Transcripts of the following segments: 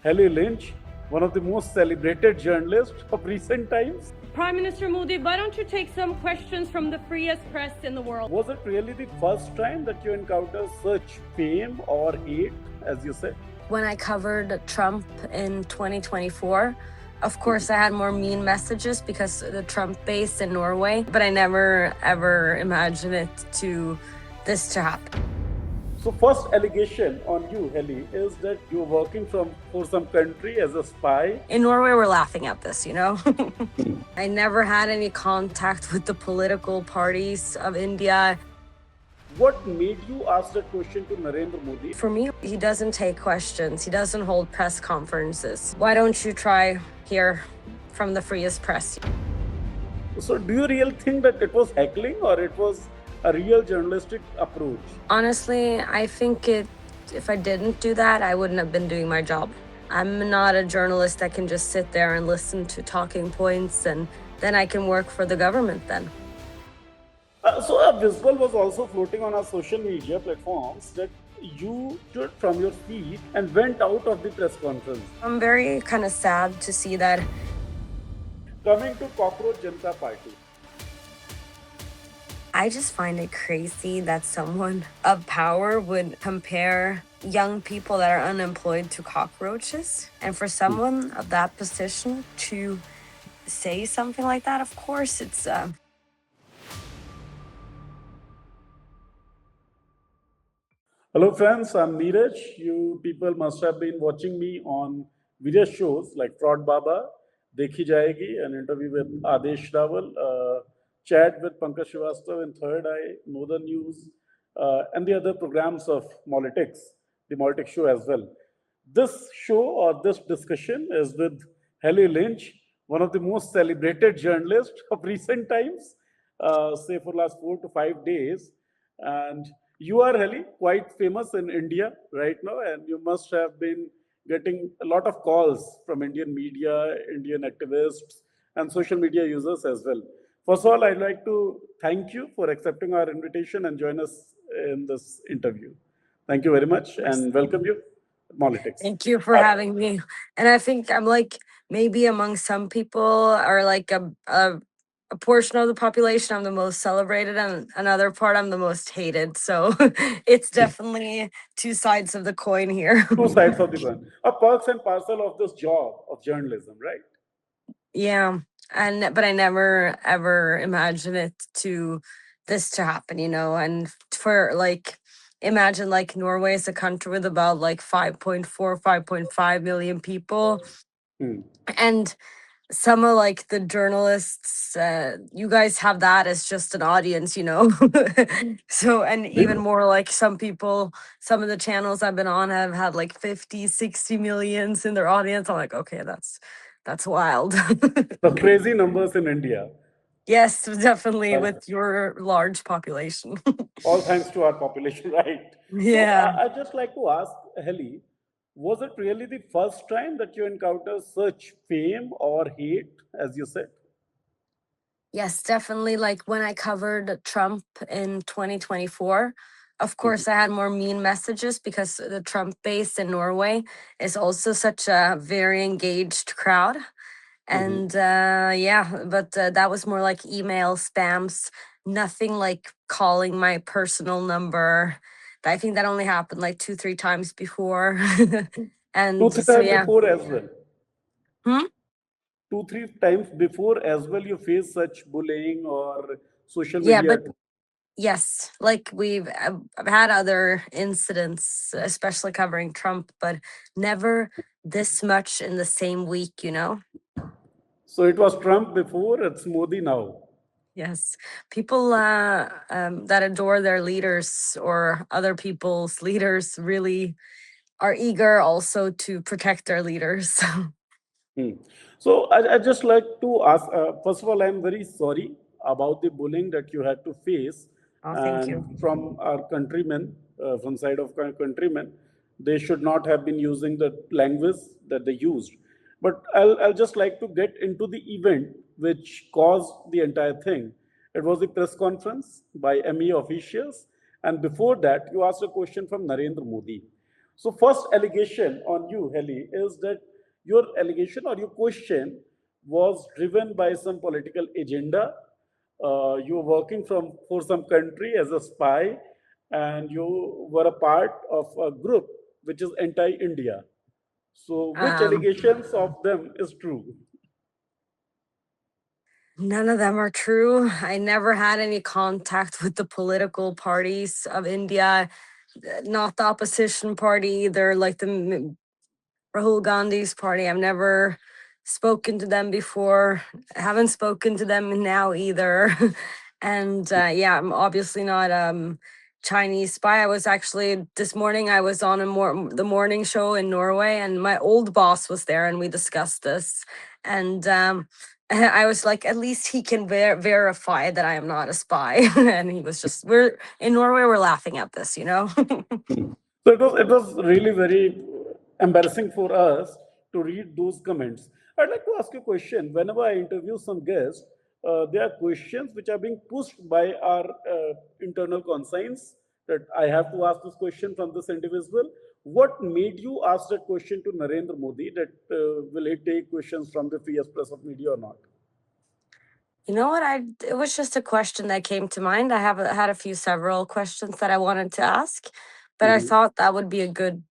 Helle Lyng, one of the most celebrated journalists of recent times. Prime Minister Modi, why don't you take some questions from the freest press in the world? Was it really the first time that you encountered such fame or hate, as you said? When I covered Trump in 2024, of course, I had more mean messages because the Trump base in Norway, but I never ever imagined this to happen. So first allegation on you, Helle, is that you're working for some country as a spy. In Norway, we're laughing at this, you know? I never had any contact with the political parties of India. What made you ask that question to Narendra Modi? For me, he doesn't take questions. He doesn't hold press conferences. Why don't you try hear from the freest press? So do you really think that it was heckling or it was a real journalistic approach? Honestly, I think if I didn't do that, I wouldn't have been doing my job. I'm not a journalist that can just sit there and listen to talking points and then I can work for the government then. So a visual was also floating on our social media platforms that you stood from your feet and went out of the press conference. I'm very kind of sad to see that. Coming to Cockroach Janta Party. I just find it crazy that someone of power would compare young people that are unemployed to cockroaches. And for someone of that position to say something like that, of course, it's... Hello friends, I'm Neeraj. You people must have been watching me on various shows like Fraud Baba, Dekhi Jayegi, an interview with Adesh Rawal, Chat with Pankaj Srivastava in Third Eye, Know the News, and the other programs of Molitics, the Molitics show as well. This show or this discussion is with Helle Lyng, one of the most celebrated journalists of recent times, say for last 4 to 5 days. And you are, Helle, quite famous in India right now, and you must have been getting a lot of calls from Indian media, Indian activists, and social media users as well. First of all, I'd like to thank you for accepting our invitation and join us in this interview. Thank you very much and welcome you, Molitics. Thank you for having me. And I think I'm like, maybe among some people are like a portion of the population, I'm the most celebrated, and another part, I'm the most hated. So it's definitely two sides of the coin here. Two sides of the coin. A perks and parcel of this job of journalism, right? Yeah. But I never ever imagined this to happen, you know, and for like, imagine like Norway is a country with about like 5.4, 5.5 million people. And some of like the journalists, you guys have that as just an audience, you know. So, and even more like some people, some of the channels I've been on have had like 50, 60 millions in their audience. I'm like, okay, that's wild. The crazy numbers in India. Yes, definitely, with your large population. All thanks to our population, right? Yeah. So, I'd just like to ask Helle, was it really the first time that you encountered such fame or hate, as you said? Yes, definitely. Like when I covered Trump in 2024, of course, I had more mean messages because the Trump base in Norway is also such a very engaged crowd. And yeah, but that was more like email spams, nothing like calling my personal number. I think that only happened like 2-3 times before. And 2-3 so, times yeah. before as well. 2-3 times before as well, you face such bullying or social media. Yeah, but yes, like I've had other incidents, especially covering Trump, but never this much in the same week, you know? So it was Trump before, it's Modi now. Yes. People that adore their leaders or other people's leaders really are eager also to protect their leaders. So I just like to ask, first of all, I'm very sorry about the bullying that you had to face. Oh, thank you. From our countrymen, from side of our countrymen, they should not have been using the language that they used. But I'll just like to get into the event which caused the entire thing. It was a press conference by ME officials. And before that, you asked a question from Narendra Modi. So first allegation on you, Helle, is that your allegation or your question was driven by some political agenda. You were working for some country as a spy, and you were a part of a group which is anti-India. So which Um, allegations of them is true? None of them are true. I never had any contact with the political parties of India, not the opposition party either, like the Rahul Gandhi's party. I've never spoken to them before. I haven't spoken to them now either. And yeah, I'm obviously not Chinese spy. I was actually this morning. I was on the morning show in Norway, and my old boss was there, and we discussed this. And I was like, at least he can verify that I am not a spy. And he was just, we're in Norway. We're laughing at this, you know. So it was really very embarrassing for us to read those comments. I'd like to ask you a question. Whenever I interview some guests, there are questions which are being pushed by our internal conscience that I have to ask this question from this individual. What made you ask that question to Narendra Modi? That will he take questions from the free press of media or not? You know what? It was just a question that came to mind. I had a few several questions that I wanted to ask, but I Mhm. thought that would be a good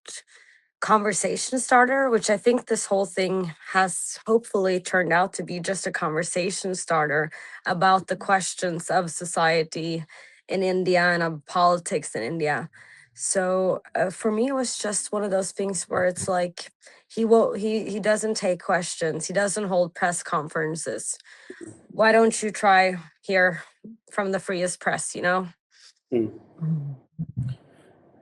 conversation starter, which I think this whole thing has hopefully turned out to be just a conversation starter about the questions of society in India and of politics in India. So for me, it was just one of those things where it's like he doesn't take questions, he doesn't hold press conferences. Why don't you try here from the freest press, you know? Mm.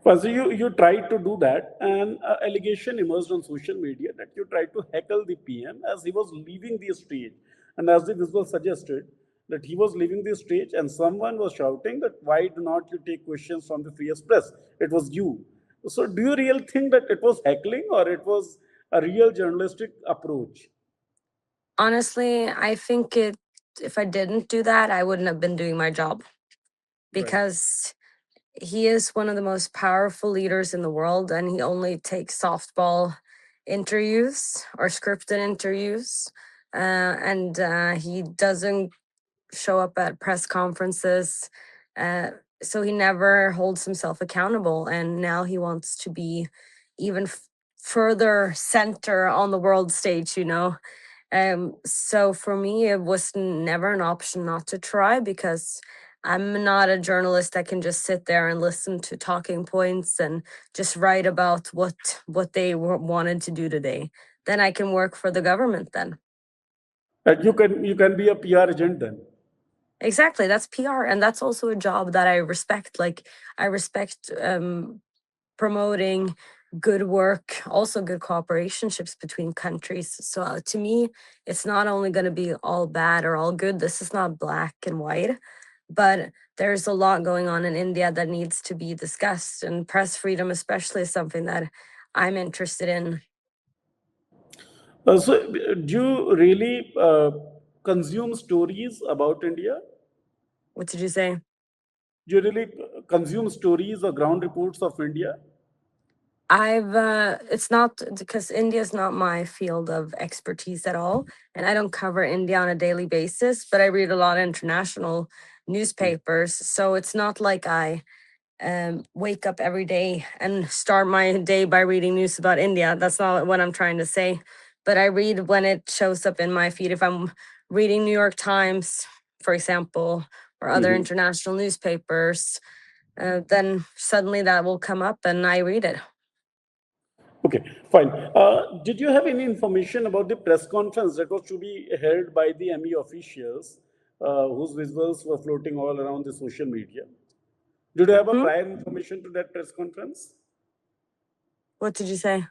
So you tried to do that, and allegation emerged on social media that you tried to heckle the PM as he was leaving the stage. And as the visual suggested, that he was leaving the stage and someone was shouting that why do not you take questions from the free press? It was you. So do you really think that it was heckling or it was a real journalistic approach? Honestly, I think if I didn't do that, I wouldn't have been doing my job, Right. because he is one of the most powerful leaders in the world, and he only takes softball interviews or scripted interviews. And he doesn't show up at press conferences. Uh, so he never holds himself accountable. And now he wants to be even further center on the world stage, you know. So for me, it was never an option not to try, because I'm not a journalist that can just sit there and listen to talking points and just write about what they wanted to do today. Then I can work for the government then. And you can be a PR agent then. Exactly, that's PR, and that's also a job that I respect. Like I respect promoting good work, also good cooperationships between countries. So to me, it's not only going to be all bad or all good. This is not black and white, but there's a lot going on in India that needs to be discussed, and press freedom, especially, is something that I'm interested in. So do you really consume stories about India? What did you say? Do you really consume stories or ground reports of India? It's not, because India is not my field of expertise at all, and I don't cover India on a daily basis, but I read a lot of international newspapers. So it's not like I wake up every day and start my day by reading news about India. That's not what I'm trying to say. But I read when it shows up in my feed. If I'm reading New York Times, for example, or other Mhm. international newspapers, then suddenly that will come up and I read it. Okay, fine. Did you have any information about the press conference that was to be held by the ME officials whose visuals were floating all around the social media? Did you have a Hmm? prior information to that press conference? What did you say?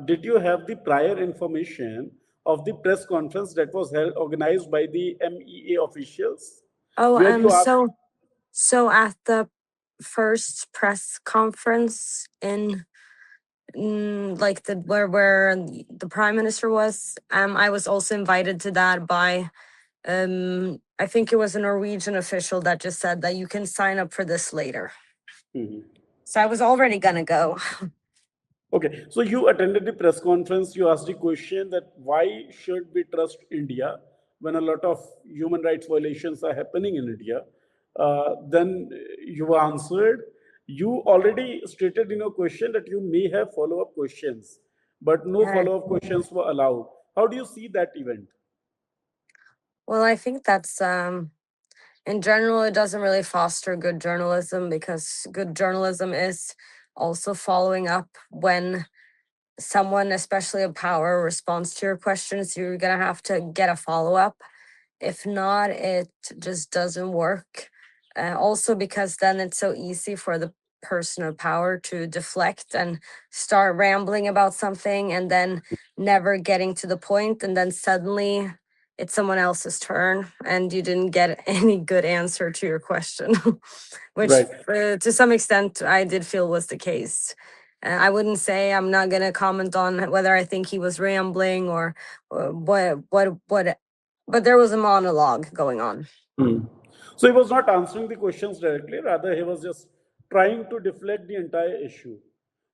Did you have the prior information of the press conference that was held, organized by the MEA officials, Oh, where you asked? so at the first press conference in like the where the prime minister was, I was also invited to that by I think it was a Norwegian official that just said that you can sign up for this later. Mhm. So I was already gonna go. Okay, so you attended the press conference. You asked the question that why should we trust India when a lot of human rights violations are happening in India? Then you answered. You already stated in your question that you may have follow-up questions, but no Yeah. follow-up questions were allowed. How do you see that event? Well, I think that's in general, it doesn't really foster good journalism, because good journalism is also following up when someone, especially of power, responds to your questions. You're gonna have to get a follow up. If not, it just doesn't work. Also, because then it's so easy for the person of power to deflect and start rambling about something and then never getting to the point, and then suddenly it's someone else's turn and you didn't get any good answer to your question, which Right. to some extent I did feel was the case. I wouldn't say, I'm not going to comment on whether I think he was rambling or what, but there was a monologue going on. Hmm. So he was not answering the questions directly, rather he was just trying to deflect the entire issue.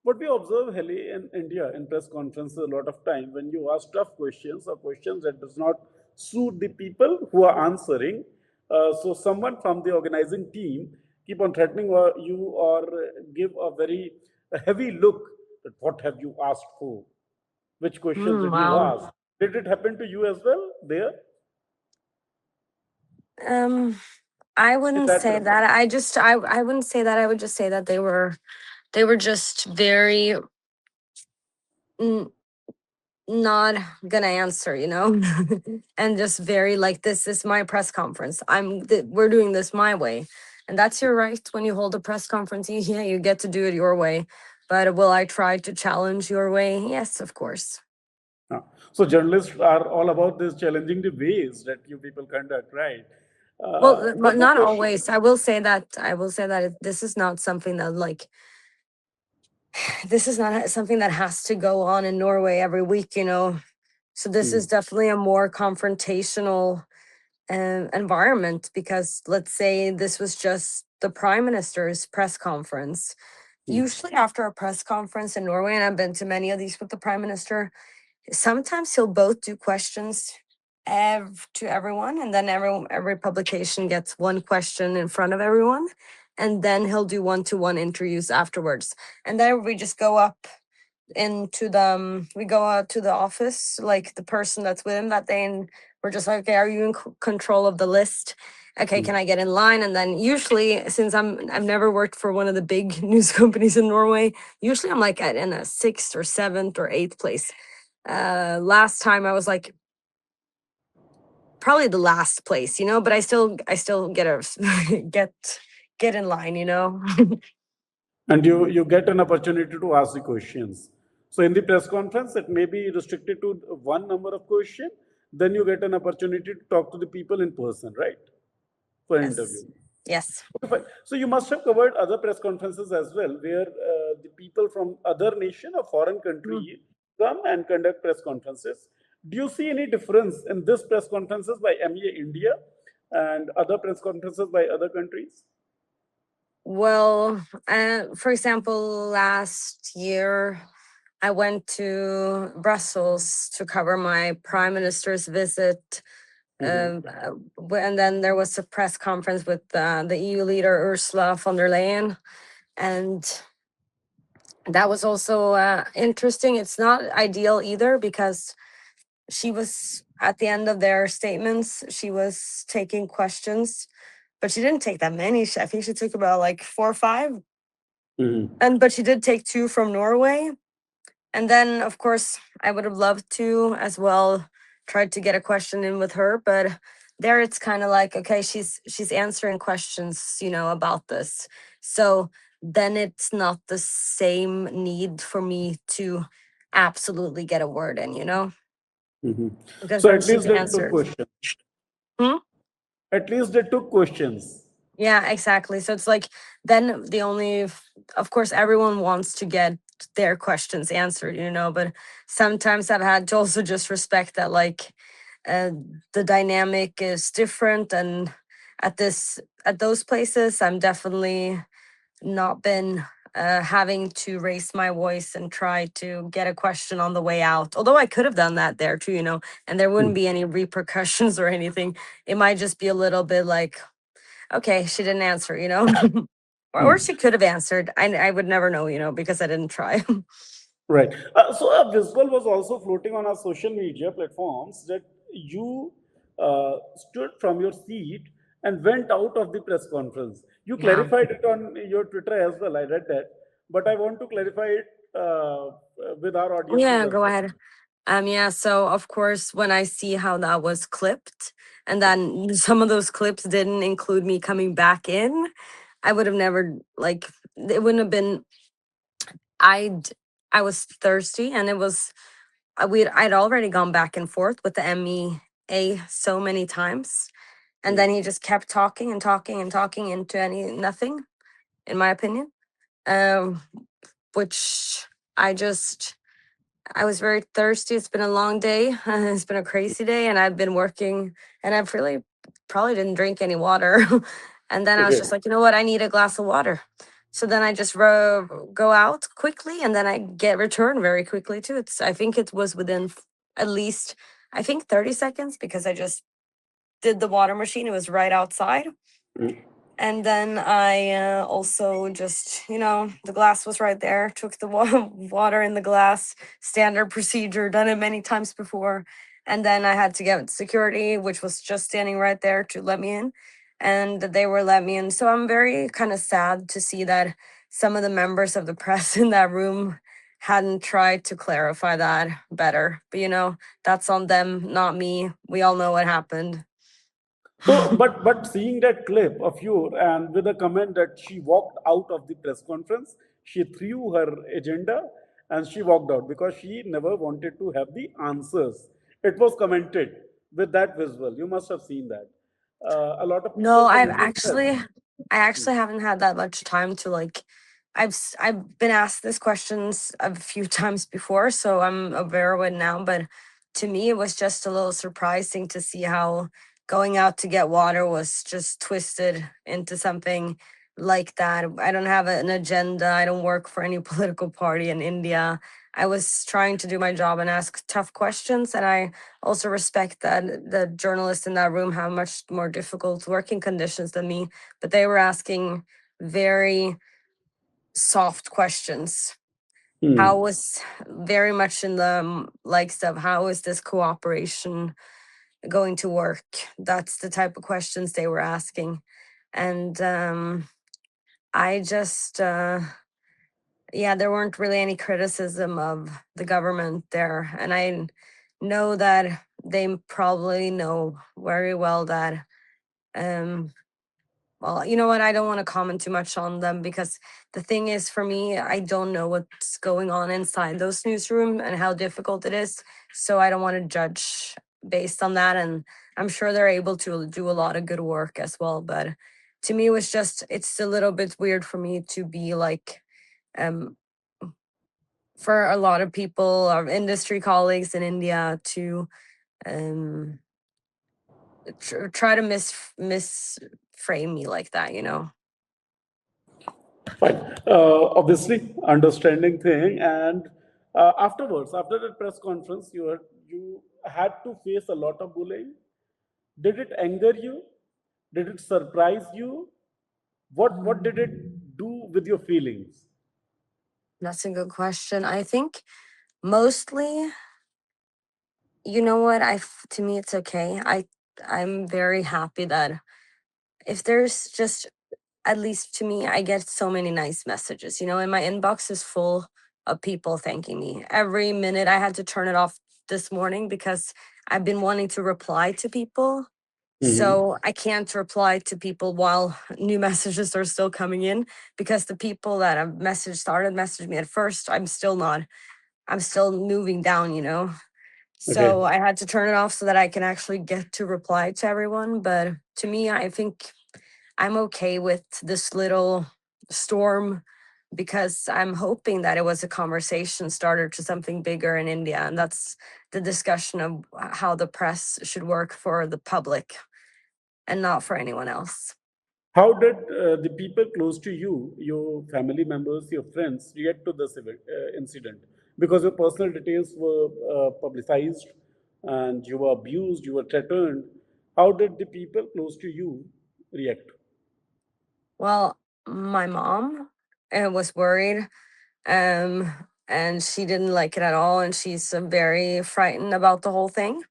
What we observe, Helle, in India in press conferences a lot of time, when you ask tough questions or questions that does not suit the people who are answering, so someone from the organizing team keep on threatening you or give a very heavy look at what have you asked for, which questions did you Wow. ask. Did it happen to you as well there Um, I in wouldn't that say press that. I wouldn't say that. I would just say that they were just very n- not gonna answer, and just very like, this is my press conference. We're doing this my way, and that's your right. When you hold a press conference, yeah, you get to do it your way. But will I try to challenge your way? Yes, of course. Ah, so journalists are all about this challenging the ways that you people conduct, right? Well, One but more not question. always. I will say that this is not something that, like, this is not something that has to go on in Norway every week. So this Hmm, is definitely a more confrontational environment, because let's say this was just the prime minister's press conference. hmm, Usually after a press conference in Norway, and I've been to many of these with the prime minister, sometimes he'll both do questions to everyone, and then every publication gets one question in front of everyone, and then he'll do one-to-one interviews afterwards. And then we just go up into the we go out to the office, like the person that's with him that day, and we're just like, okay, are you in control of the list? Okay, hmm. can I get in line? And then usually, since I've never worked for one of the big news companies in Norway, usually I'm like in a sixth or seventh or eighth place. Last time I was like probably the last place, but I still get a get in line. And you get an opportunity to ask the questions. So in the press conference, it may be restricted to one number of questions. Then you get an opportunity to talk to the people in person, right? For interview. Yes. Yes. Okay, fine. So you must have covered other press conferences as well, where the people from other nation or foreign Mm. country come and conduct press conferences. Do you see any difference in this press conferences by MEA India and other press conferences by other countries? Well, for example, last year I went to Brussels to cover my prime minister's visit. Mhm. And then there was a press conference with the EU leader Ursula von der Leyen, and that was also interesting. It's not ideal either, because she was at the end of their statements. She was taking questions, but she didn't take that many. I think she took about like 4 or 5, Mhm. but she did take 2 from Norway. And then, of course, I would have loved to as well tried to get a question in with her, but there it's kind of like, okay, she's answering questions, about this. So then it's not the same need for me to absolutely get a word in, Mhm. because So then at she's least they took answered. questions. Hmm? At least they took questions. Yeah, exactly. So it's like, then of course, everyone wants to get their questions answered, but sometimes I've had to also just respect that, like, uh, the dynamic is different. And at those places, I'm definitely not been having to raise my voice and try to get a question on the way out. Although I could have done that there too, and there wouldn't be any repercussions or anything. It might just be a little bit like, okay, she didn't answer, or she could have answered. I would never know, because I didn't try. Right. So a visual was also floating on our social media platforms that you stood from your seat and went out of the press conference. You Yeah. clarified it on your Twitter as well. I read that, but I want to clarify it with our audiences Yeah, as go well. ahead. Yeah, so of course, when I see how that was clipped, and then some of those clips didn't include me coming back in, I would have never like it wouldn't have been. I'd I was thirsty, and it was I'd already gone back and forth with the MEA so many times, and then he just kept talking and talking and talking into nothing, in my opinion. Um, which I just I was very thirsty. It's been a long day. It's been a crazy day, and I've been working, and I've really probably didn't drink any water. And then I was Okay. just like, you know what? I need a glass of water. So then I just go out quickly, and then I get return very quickly too. I think it was within at least, I think 30 seconds, because I just did the water machine. It was right outside. And then I also just, the glass was right there, took the water in the glass, standard procedure, done it many times before. And then I had to get security, which was just standing right there to let me in. And they were let me in. So I'm very kind of sad to see that some of the members of the press in that room hadn't tried to clarify that better. But, that's on them, not me. We all know what happened. So, but seeing that clip of you and with a comment that she walked out of the press conference, she threw her agenda and she walked out because she never wanted to have the answers. It was commented with that visual. You must have seen that. A lot of No, people from Indian press. I actually haven't had that much time to like. I've been asked this questions a few times before, so I'm aware of it now. But to me, it was just a little surprising to see how going out to get water was just twisted into something like that. I don't have an agenda. I don't work for any political party in India. I was trying to do my job and ask tough questions, and I also respect that the journalists in that room have much more difficult working conditions than me, but they were asking very soft questions. How was very much in the likes of how is this cooperation going to work? That's the type of questions they were asking. And I just yeah, there weren't really any criticism of the government there. And I know that they probably know very well that, well, you know what? I don't want to comment too much on them, because the thing is, for me, I don't know what's going on inside those newsroom and how difficult it is. So I don't want to judge based on that. And I'm sure they're able to do a lot of good work as well. But to me, it's a little bit weird for me to be like, um, for a lot of people, our industry colleagues in India, to um, try to misframe me like that. Fine. Obviously, understanding thing. And afterwards, after that press conference, you had to face a lot of bullying. Did it anger you? Did it surprise you? What did it do with your feelings? That's a good question. I think mostly, you know what? To me, it's okay. I'm very happy that if there's just, at least to me, I get so many nice messages. And my inbox is full of people thanking me. Every minute I had to turn it off this morning because I've been wanting to reply to people. So I can't reply to people while new messages are still coming in, because the people that have messaged me at first, I'm still moving down. Okay. So I had to turn it off so that I can actually get to reply to everyone. But to me, I think I'm okay with this little storm, because I'm hoping that it was a conversation starter to something bigger in India. And that's the discussion of how the press should work for the public and not for anyone else. How did the people close to you, your family members, your friends, react to this incident? Because your personal details were publicized and you were abused, you were threatened. How did the people close to you react? Well, my mom was worried, um, and she didn't like it at all, and she's very frightened about the whole thing.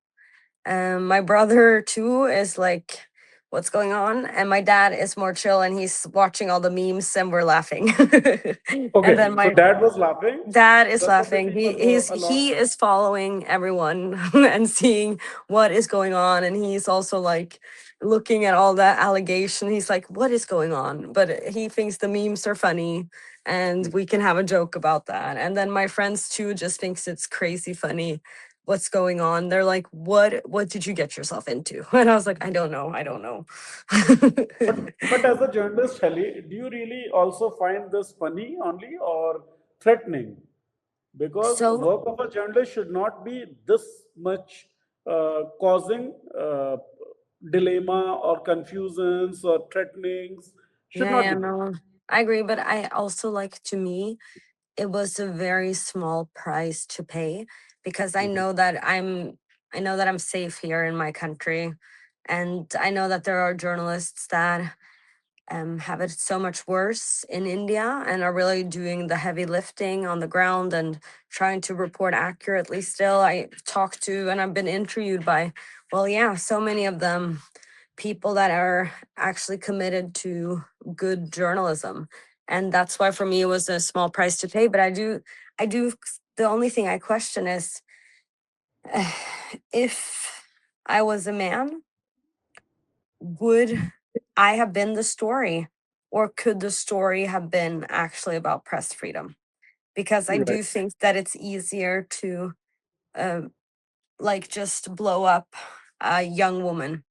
My brother too is like, what's going on? And my dad is more chill and he's watching all the memes and we're laughing. And Okay, then so my dad was laughing. dad is Rest of the laughing. people were a lot. He is following everyone and seeing what is going on. And he's also like looking at all that allegation. He's like, what is going on? But he thinks the memes are funny and we can have a joke about that. And then my friends too just thinks it's crazy funny what's going on. They're like, what did you get yourself into? And I was like, I don't know. I don't know. But as a journalist, Helle, do you really also find this funny only or threatening? Because So work of a journalist should not be this much causing dilemma or confusions or threatenings. Should yeah, not yeah, be there. no. I agree, but I also like, to me, it was a very small price to pay because Mhm. I know that I'm safe here in my country, and I know that there are journalists that have it so much worse in India and are really doing the heavy lifting on the ground and trying to report accurately. Still, I talked to and I've been interviewed by, well, yeah, so many of them, people that are actually committed to good journalism. And that's why for me it was a small price to pay. But I do, the only thing I question is if I was a man, would I have been the story? Or could the story have been actually about press freedom? Because I Right. do think that it's easier to uh, like just blow up a young woman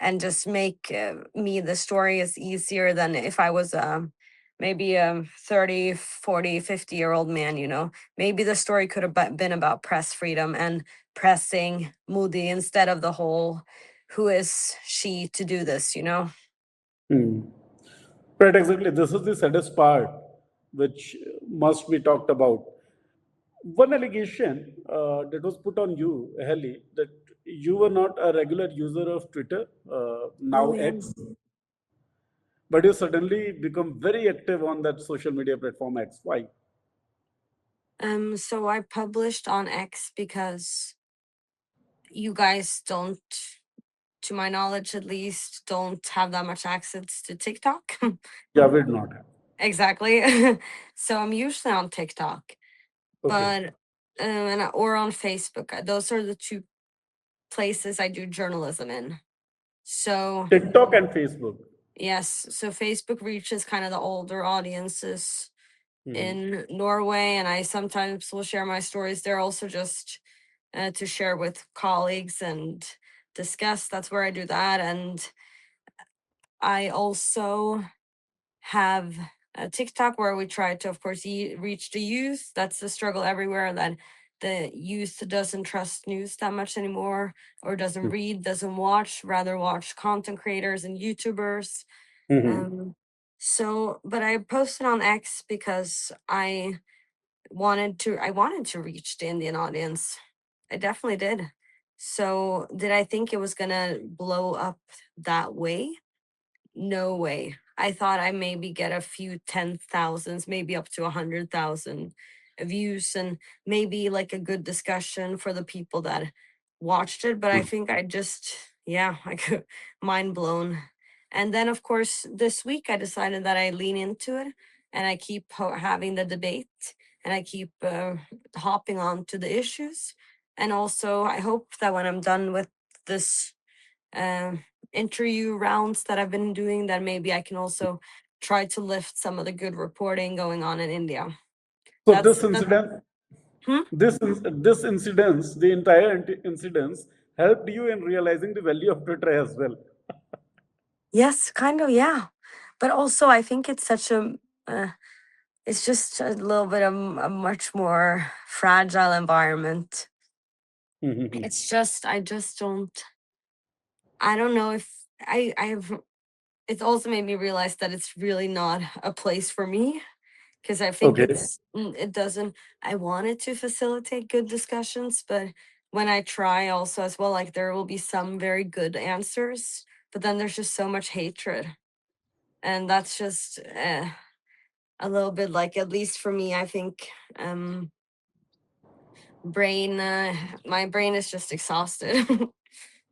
and just make me the story is easier than if I was maybe a 30, 40, 50-year-old man, you know. Maybe the story could have been about press freedom and pressing Moody instead of the whole who is she to do this, you know? Hmm. Right, exactly. This is the saddest part, which must be talked about. One allegation that was put on you, Heli, that you were not a regular user of Twitter, Oh now yeah. X, but you suddenly become very active on that social media platform X. Why? So I published on X because you guys don't, to my knowledge at least, don't have that much access to TikTok. Yeah, we did not have. Exactly. So I'm usually on TikTok, Okay. but or on Facebook. Those are the two places I do journalism in. So TikTok and Facebook. yes, so Facebook reaches kind of the older audiences Mhm. in Norway, and I sometimes will share my stories there also just to share with colleagues and discuss. That's where I do that. And I also have a TikTok where we try to, of course, reach the youth. That's the struggle everywhere, that the youth doesn't trust news that much anymore, or doesn't read, doesn't watch, rather watch content creators and YouTubers. Mhm. Um, so, but I posted on X because I wanted to reach the Indian audience. I definitely did. So, did I think it was gonna blow up that way? No way. I thought I maybe get a few 10,000s, maybe up to 100,000 views, and maybe like a good discussion for the people that watched it. But I think I just, yeah, like mind blown. And then, of course, this week I decided that I lean into it and I keep having the debate and I keep hopping on to the issues. And also, I hope that when I'm done with this um, interview rounds that I've been doing, that maybe I can also try to lift some of the good reporting going on in India. So That's that. Hmm? this incidence, the entire incidence, helped you in realizing the value of Twitter as well. Yes, kind of, yeah. But also, I think it's such a. It's just a little bit of a much more fragile environment. Mhm. It's just I just don't. I don't know if I have. it's also made me realize that it's really not a place for me, because I think Okay. it doesn't. I wanted to facilitate good discussions, but when I try also as well, like there will be some very good answers, but then there's just so much hatred, and that's just a little bit like, at least for me, I think brain my brain is just exhausted.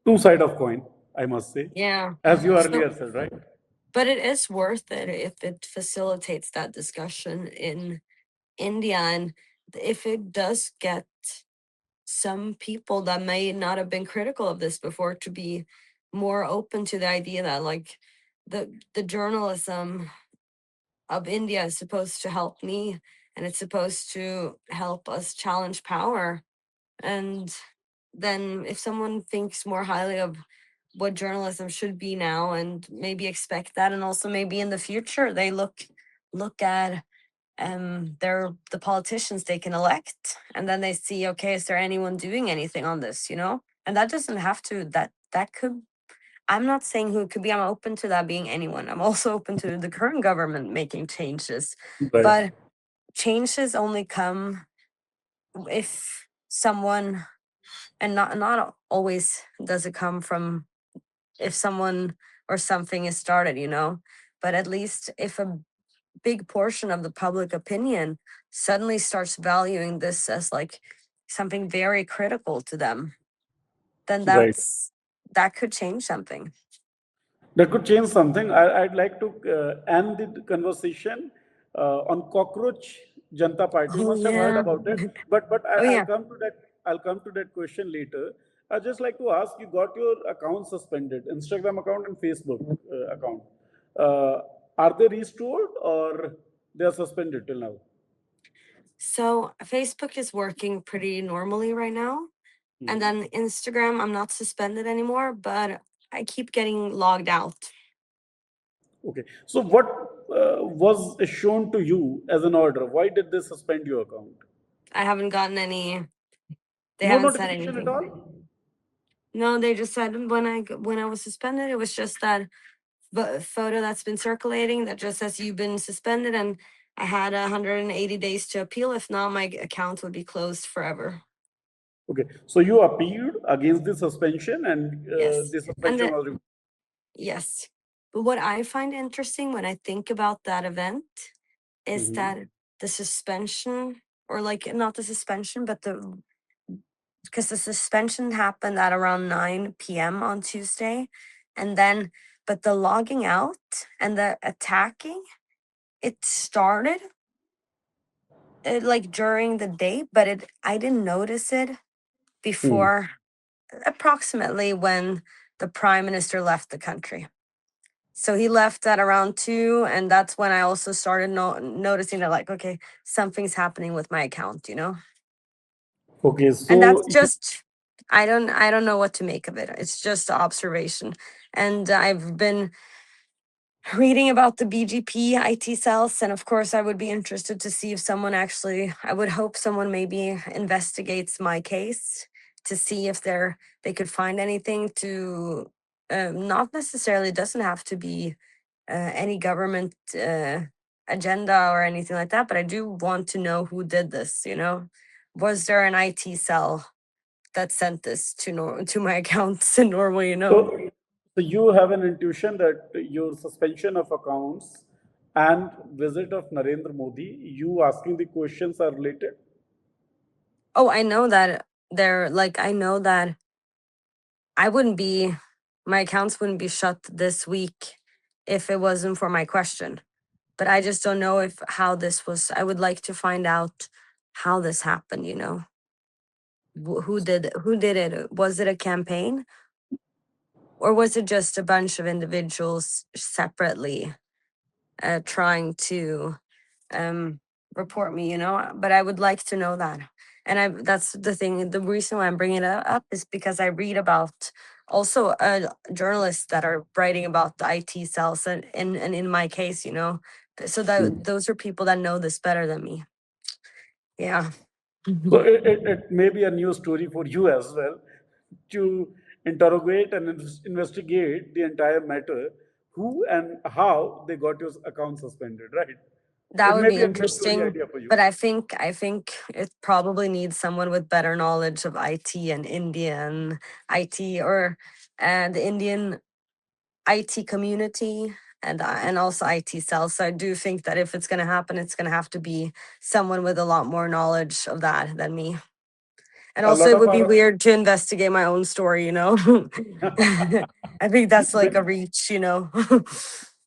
Two side of coin, I must say, Yeah. as you So, earlier said, right? but it is worth it if it facilitates that discussion in India, and if it does get some people that may not have been critical of this before to be more open to the idea that, like, the journalism of India is supposed to help me, and it's supposed to help us challenge power. And then if someone thinks more highly of what journalism should be now, and maybe expect that, and also maybe in the future they look at the politicians they can elect, and then they see, okay, is there anyone doing anything on this, and that doesn't have to, that could, I'm not saying who it could be. I'm open to that being anyone. I'm also open to the current government making changes, Right. but changes only come if someone, and not always does it come from if someone or something is started, but at least if a big portion of the public opinion suddenly starts valuing this as like something very critical to them, then Right. that could change something. That could change something. I'd like to end the conversation on Cockroach Janta Party. You Oh must have heard yeah. about it, but Oh I'll yeah. come to that. I'll come to that question later. I'd just like to ask: you got your account suspended, Instagram account and Facebook account. Uh, are they restored or they are suspended till now? So Facebook is working pretty normally right now. And Mhm. then Instagram, I'm not suspended anymore, but I keep getting logged out. Okay. So what was shown to you as an order? Why did they suspend your account? I haven't gotten any, they No haven't said notification at anything. all? No, they just said when I was suspended, it was just that photo that's been circulating that just says you've been suspended, and I had 180 days to appeal. If not, my account would be closed forever. Okay, so you appealed against the suspension and Yes. the And suspension was removed. yes. But what I find interesting when I think about that event is Mhm. that the suspension, or like not the suspension, but because the suspension happened at around 9 p.m. on Tuesday. And then, but the logging out and the attacking, it started like during the day, but I didn't notice it Hmm. before approximately when the prime minister left the country. So he left at around 2, and that's when I also started noticing that, like, okay, something's happening with my account. Okay, And that's so you, just, I don't know what to make of it. It's just observation. And I've been reading about the BGP IT cells, and of course I would be interested to see if someone actually, I would hope someone maybe investigates my case to see if they could find anything to, not necessarily, doesn't have to be any government agenda or anything like that, but I do want to know who did this. Was there an IT cell that sent this to my accounts in Norway? so, so you have an intuition that your suspension of accounts and visit of Narendra Modi, you asking the questions are related. Oh, I know that they're like, I know that I wouldn't be, my accounts wouldn't be shut this week if it wasn't for my question. But I just don't know if how this was. I would like to find out how this happened. Who did it? Was it a campaign, or was it just a bunch of individuals separately trying to report me? But I would like to know that. And that's the thing. The reason why I'm bringing it up is because I read about also journalists that are writing about the IT cells, and in my case. So Hmm. those are people that know this better than me. Yeah. So it may be a new story for you as well to interrogate and investigate the entire matter. who and how they got your account suspended, right? That It would may be be a new story interesting, idea for you. but I think it probably needs someone with better knowledge of IT and Indian IT, or the Indian IT community, and also IT cells. So I do think that if it's going to happen, it's going to have to be someone with a lot more knowledge of that than me. And A also, lot it of would be our weird to investigate my own story, you know? I think that's like a many, reach, you know?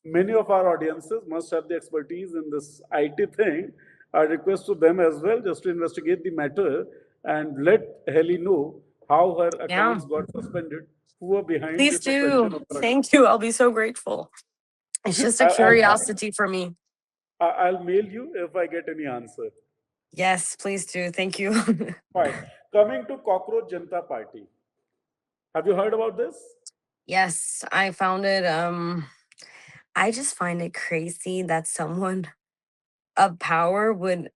many of our audiences must have the expertise in this IT thing. I request to them as well just to investigate the matter and let Helle know how her Yeah, accounts got suspended, who were behind the please suspension do. of her account. Thank you. I'll be so grateful. It's just a I'll, curiosity for me. I'll mail you if I get any answer. Yes, please do. Thank you. Fine. Coming to Cockroach Janta Party. Have you heard about this? Yes, I found it. I just find it crazy that someone of power would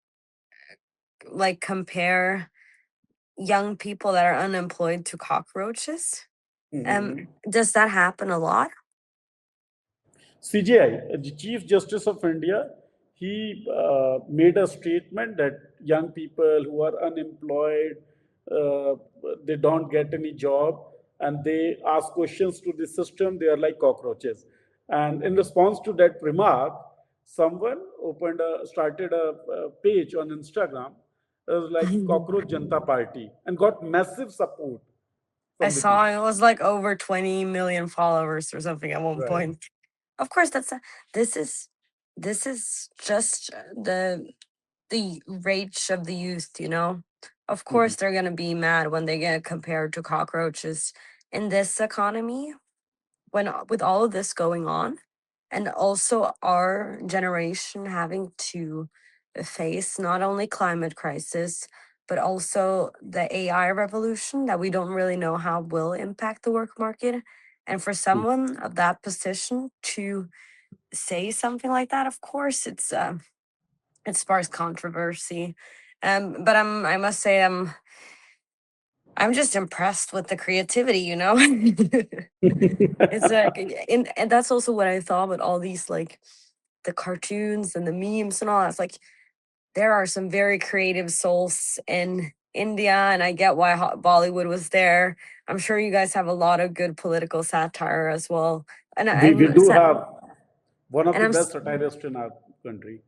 like compare young people that are unemployed to cockroaches. Mhm. Does that happen a lot? CJI, the Chief Justice of India, he made a statement that young people who are unemployed, uh, they don't get any job, and they ask questions to the system, they are like cockroaches. And in response to that remark, someone started a page on Instagram, it was like Cockroach Janta Party, and got massive support I from the saw people. it was like over 20 million followers or something at one Right. point. Of course, this is this is just the rage of the youth, you know. Of Mhm. course, they're gonna be mad when they get compared to cockroaches in this economy. When with all of this going on, and also our generation having to face not only climate crisis but also the AI revolution that we don't really know how will impact the work market. And for someone of that position to say something like that, of course, it sparks controversy. But I must say I'm just impressed with the creativity, you know. It's like, and that's also what I thought with all these like the cartoons and the memes and all that. It's like there are some very creative souls in India, and I get why Bollywood was there. I'm sure you guys have a lot of good political satire as well. And We I'm do sa- have one of and the I'm best satirists in our country.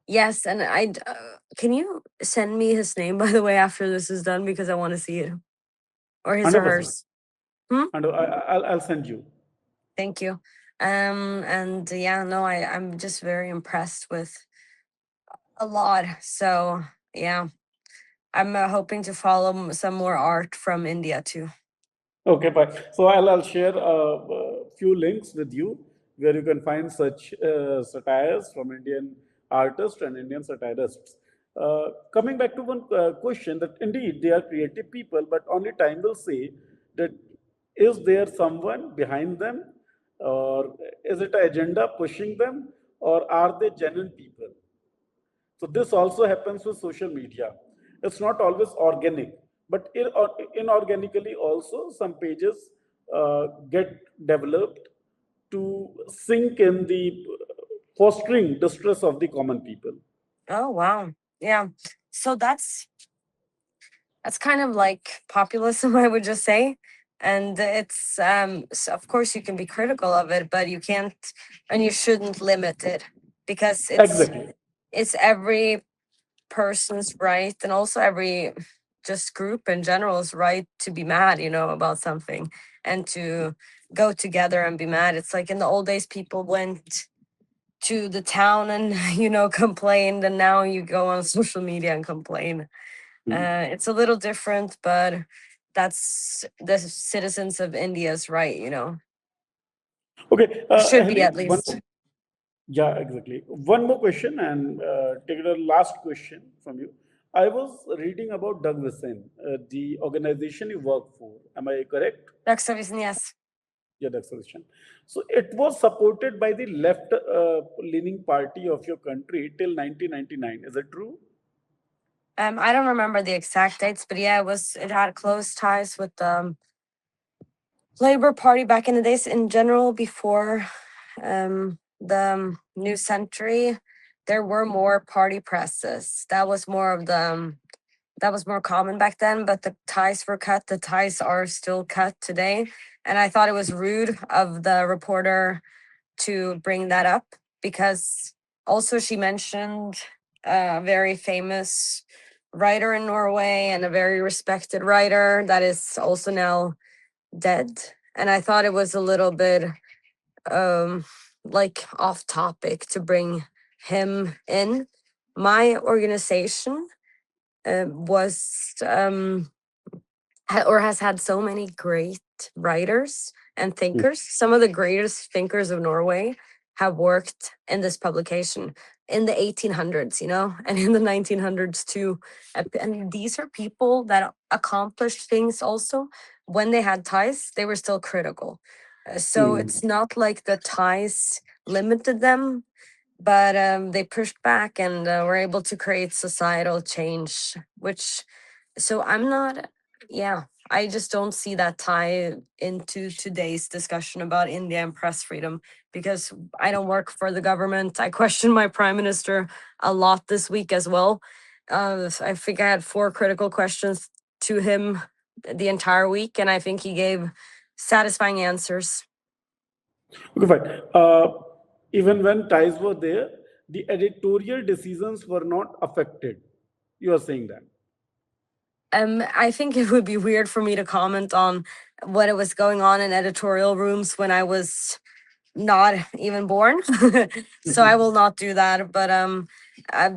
yes, and can you send me his name by the way after this is done, because I want to see it, or his or 100%. hers. Hmm? And I'll send you. Thank you. And yeah, no, I'm just very impressed with a lot. So yeah, I'm hoping to follow some more art from India too. Okay, fine. So I'll share a few links with you where you can find such satires from Indian artists and Indian satirists. Coming back to one question, that indeed they are creative people, but only time will say that is there someone behind them, or is it an agenda pushing them, or are they genuine people? So this also happens with social media. It's not always organic, but inorganically also some pages get developed to sink in the fostering distress of the common people. Oh wow. Yeah. So that's kind of like populism, I would just say. And it's so of course you can be critical of it, but you can't and you shouldn't limit it, because Exactly. it's every person's right, and also every just group in general's right to be mad, you know, about something, and to go together and be mad. It's like in the old days people went to the town and you know complained, and now you go on social media and complain. It's a little different, but that's the citizens of India's right, you know, Okay, or should be Helly, at least. yeah, exactly. One more question, and take the last question from you. I was reading about Doug Wilson, the organization you work for. Am I correct? Yes. Yeah, that's solution. So it was supported by the left leaning party of your country till 1999. Is it true? I don't remember the exact dates, but yeah, it had close ties with Labor Party back in the days in general before the new century, there were more party presses. That was more of the that was more common back then, but the ties were cut. The ties are still cut today. And I thought it was rude of the reporter to bring that up because also she mentioned a very famous writer in Norway and a very respected writer that is also now dead. And I thought it was a little bit like off topic to bring him in. My organization was or has had so many great writers and thinkers. Some of the greatest thinkers of Norway have worked in this publication in the 1800s, and in the 1900s too. And these are people that accomplished things also. When they had ties, they were still critical. So it's not like the ties limited them, but they pushed back and were able to create societal change, which, so I'm not, yeah, I just don't see that tie into today's discussion about India and press freedom because I don't work for the government. I questioned my prime minister a lot this week as well. I think I had 4 critical questions to him the entire week, and I think he gave satisfying answers. Okay, fine. Even when ties were there, the editorial decisions were not affected. You are saying that. I think it would be weird for me to comment on what it was going on in editorial rooms when I was not even born. So I will not do that. But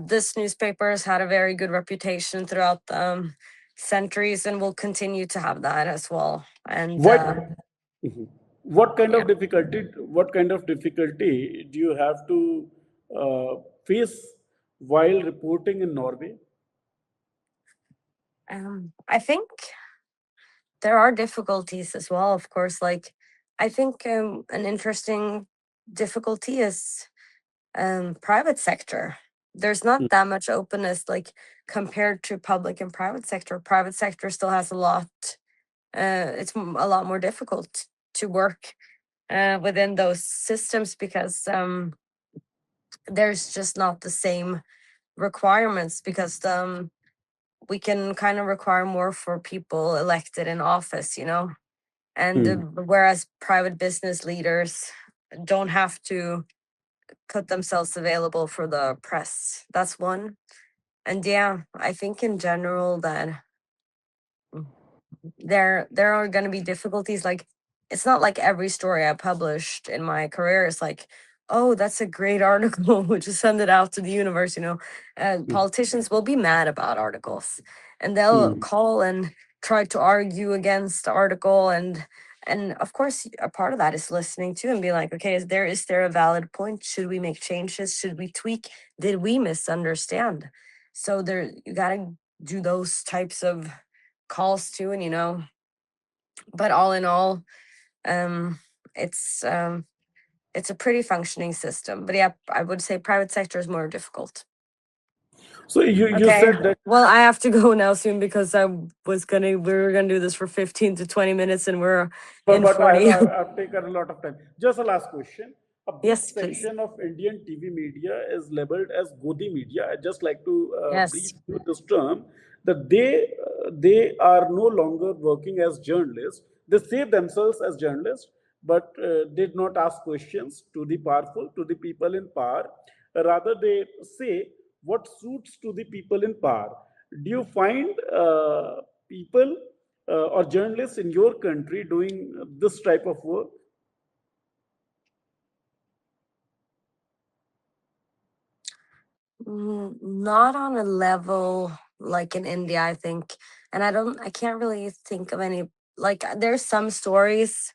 this newspaper has had a very good reputation throughout the centuries and will continue to have that as well. And What what kind yeah. of difficulty do you have to face while reporting in Norway? I think there are difficulties as well, of course. Like, I think an interesting difficulty is private sector. There's not that much openness, like compared to public and private sector. Private sector still has a lot. It's a lot more difficult to work within those systems because there's just not the same requirements because we can kind of require more for people elected in office, and whereas private business leaders don't have to put themselves available for the press. That's one. And yeah, I think in general that there are going to be difficulties. Like, it's not like every story I published in my career is like, oh, that's a great article, we just send it out to the universe. Politicians will be mad about articles and they'll call and try to argue against the article, and of course a part of that is listening to and be like, okay, is there a valid point? Should we make changes? Should we tweak? Did we misunderstand? So there, you gotta do those types of calls too, and but all in all, um it's a pretty functioning system. But yeah, I would say private sector is more difficult. So you Okay, said that. well, I have to go now soon because we were gonna do this for 15 to 20 minutes and we're in But 40. I've taken a lot of time. Just a last question. A big Yes, please. section of Indian TV media is labeled as Godi media. I just like to brief Yes. you this term that they are no longer working as journalists. They say themselves as journalists, but did not ask questions to the powerful, to the people in power. Rather, they say what suits to the people in power. Do you find people or journalists in your country doing this type of work? Not on a level like in India, I think. And I can't really think of any, like, there's some stories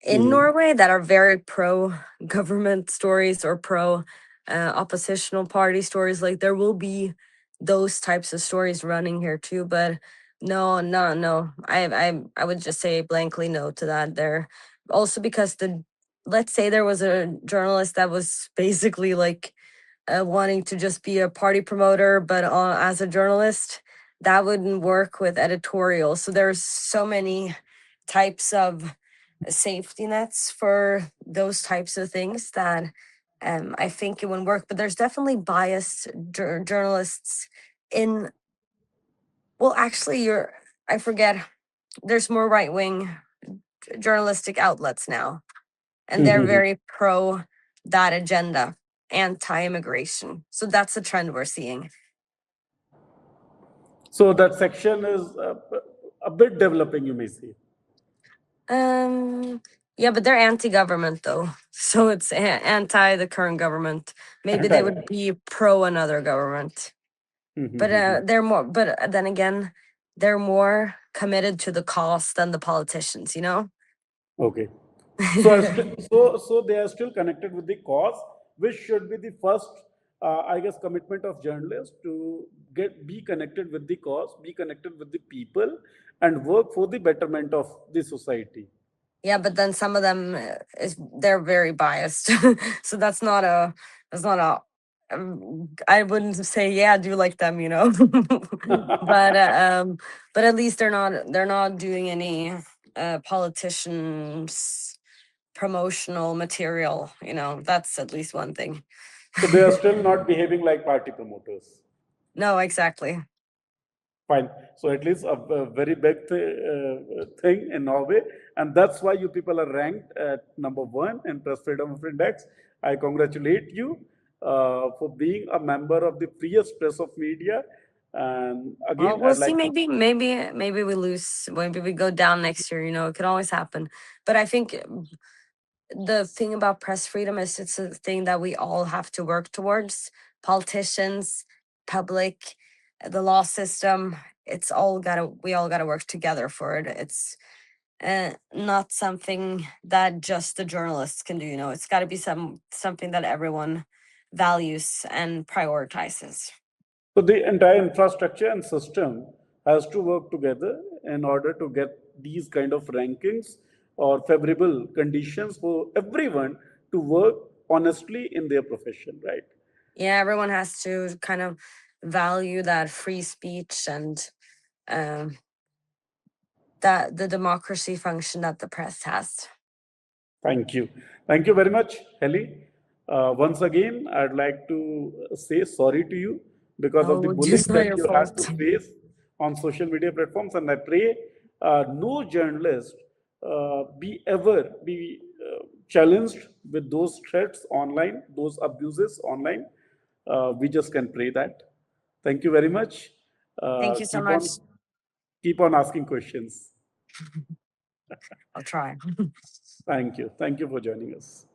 in Norway that are very pro government stories or pro oppositional party stories. Like, there will be those types of stories running here too, but no. I would just say blankly no to that. There also because let's say there was a journalist that was basically like wanting to just be a party promoter, but as a journalist, that wouldn't work with editorial. So there's so many types of safety nets for those types of things that I think it wouldn't work. But there's definitely biased journalists in. Well, actually, I forget. There's more right wing journalistic outlets now, and they're very pro that agenda, anti-immigration. So that's the trend we're seeing. So that section is a bit developing, you may say. Yeah, but they're anti-government though, so it's anti the current government. Maybe they would be pro another government, but they're more. But then again, they're more committed to the cause than the politicians. You know. Okay. So they are still connected with the cause, which should be the first, I guess, commitment of journalists to be connected with the cause, be connected with the people, and work for the betterment of the society. Yeah, but then some of them they're very biased, so that's not a I wouldn't say yeah, I do like them, you know, but at least they're not doing any politicians promotional material, you know. That's at least one thing. So they are still not behaving like party promoters. No, exactly. Fine. So at least a very big thing in Norway, and that's why you people are ranked at #1 in Press Freedom of Index. I congratulate you for being a member of the freest press of media. And Well, again, we'll I'd see. like to. Maybe we lose. Maybe we go down next year. You know, it could always happen. But I think the thing about press freedom is it's a thing that we all have to work towards. Politicians, public, the law system. We all gotta work together for it. It's not something that just the journalists can do. You know, it's got to be something that everyone values and prioritizes. So the entire infrastructure and system has to work together in order to get these kind of rankings or favorable conditions for everyone to work honestly in their profession, right? Yeah, everyone has to kind of value that free speech and um, that the democracy function that the press has. Thank you. Thank you very much, Helle. Once again, I'd like to say sorry to you because of the Oh, bullying just not that your you had to fault. face on social media platforms. And I pray no journalist be challenged with those threats online, those abuses online. We just can pray that. Thank you very much. Thank you so much. Keep on asking questions. I'll try. Thank you. Thank you for joining us.